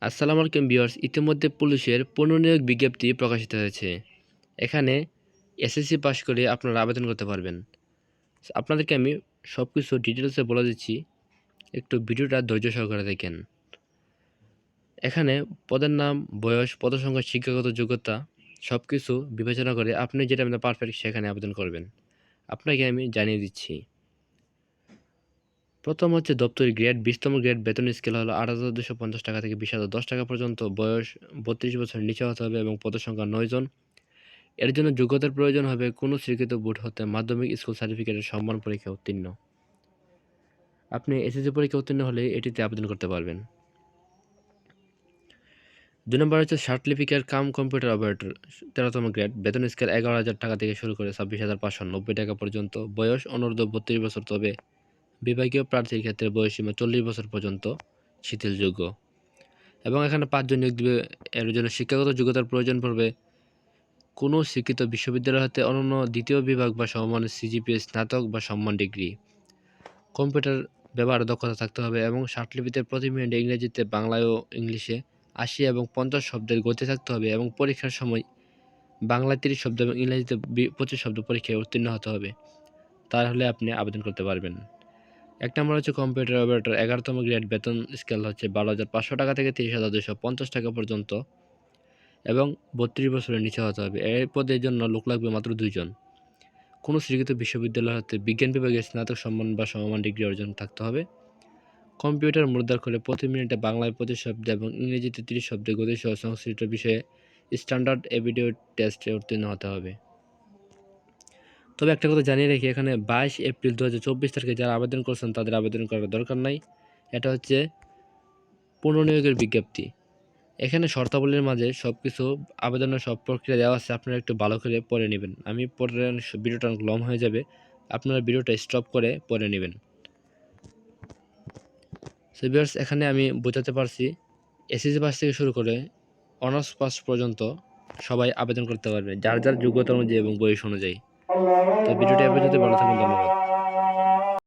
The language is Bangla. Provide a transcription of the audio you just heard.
আসসালামু আলাইকুম ভিউয়ার্স, ইতিমধ্যে পুলিশের পুনর্নিয়োগ বিজ্ঞপ্তি প্রকাশিত হয়েছে। এখানে এসএসসি পাস করে আপনারা আবেদন করতে পারবেন। আপনাদেরকে আমি সবকিছু ডিটেইলসে বলে দিচ্ছি, একটু ভিডিওটা ধৈর্য সহকারে দেখেন। এখানে পদের নাম, বয়স, পদসংখ্যা, শিক্ষাগত যোগ্যতা সবকিছু বিবেচনা করে আপনি যেটা মধ্যে পারফেক্ট সেখানে আবেদন করবেন। আপনাকে আমি জানিয়ে দিচ্ছি। প্রথম হচ্ছে দপ্তরি গ্রেড, 20তম গ্রেড, বেতন স্কেল হলো ৮,২৫০ টাকা থেকে ২০,০১০ টাকা পর্যন্ত। বয়স ৩২ বছরের নিচে হতে হবে এবং পদসংখ্যা ৯ জন। এর জন্য যোগ্যতার প্রয়োজন হবে কোনো স্বীকৃত বোর্ড হতে মাধ্যমিক স্কুল সার্টিফিকেটের সম্মান পরীক্ষায় উত্তীর্ণ। আপনি এসএসসি পরীক্ষা উত্তীর্ণ হলে এটিতে আবেদন করতে পারবেন। ২ নম্বর হচ্ছে সার্টিফিকেট কাম কম্পিউটার অপারেটর, ১৩তম গ্রেড, বেতন স্কেল ১১,০০০ টাকা থেকে শুরু করে ২৬,৫৯০ টাকা পর্যন্ত। বয়স অনূর্ধ্ব ৩২ বছর, তবে বিভাগীয় প্রার্থীর ক্ষেত্রে বয়সসীমা ৪০ বছর পর্যন্ত শিথিলযোগ্য। এবং এখানে ৫ জন নিয়োগ দিবে। এর জন্য শিক্ষাগত যোগ্যতার প্রয়োজন পড়বে কোনো স্বীকৃত বিশ্ববিদ্যালয় হতে অনন্য দ্বিতীয় বিভাগ বা সমমানের সিজিপিএ, স্নাতক বা সম্মান ডিগ্রি। কম্পিউটার ব্যবহারে দক্ষতা থাকতে হবে এবং সার্টিফিকেটের প্রতি মিনিটে ইংরেজিতে, বাংলায় ও ইংলিশে ৮০ এবং ৫০ শব্দের গতি থাকতে হবে এবং পরীক্ষার সময় বাংলায় ৩০ শব্দ এবং ইংরেজিতে ২৫ শব্দ পরীক্ষায় উত্তীর্ণ হতে হবে। তাহলে আপনি আবেদন করতে পারবেন। ১ নম্বর হচ্ছে কম্পিউটার অপারেটর, ১১তম গ্রেড, বেতন স্কেল হচ্ছে ১২,৫০০ টাকা থেকে ৩০,২৫০ টাকা পর্যন্ত এবং ৩২ বছরের নিচে হতে হবে। এই পদের জন্য লোক লাগবে মাত্র ২ জন। কোনো স্বীকৃত বিশ্ববিদ্যালয় হতে বিজ্ঞান বিভাগে স্নাতক সম্মান বা সমমান ডিগ্রি অর্জন থাকতে হবে। কম্পিউটার মুদ্রাক্ষরে প্রতি মিনিটে বাংলায় ২৫ শব্দ এবং ইংরেজিতে ৩০ শব্দের গতিসহ সংশ্লিষ্ট বিষয়ে স্ট্যান্ডার্ড এবিডিউট টেস্টে উত্তীর্ণ হতে হবে। তবে একটা কথা জানিয়ে রাখি, এখানে ২২ এপ্রিল ২০২৪ তারিখে যারা আবেদন করছেন তাদের আবেদন করার দরকার নাই। এটা হচ্ছে পুনর্নিয়োগের বিজ্ঞপ্তি। এখানে শর্তাবলীর মাঝে সবকিছু আবেদনের সব প্রক্রিয়া দেওয়া আছে, আপনারা একটু ভালো করে পড়ে নেবেন। আমি পড়ে ভিডিওটা অনেক লং হয়ে যাবে, আপনারা ভিডিওটা স্টপ করে পড়ে নেবেন। সো ভিউয়ার্স, এখানে আমি বোঝাতে পারছি এসএসসি পাস থেকে শুরু করে অনার্স পাস পর্যন্ত সবাই আবেদন করতে পারবে, যার যার যোগ্যতা অনুযায়ী এবং বয়স অনুযায়ী। তো ভিডিওটি এ পর্যন্ত, ভালো থাকুন, ধন্যবাদ।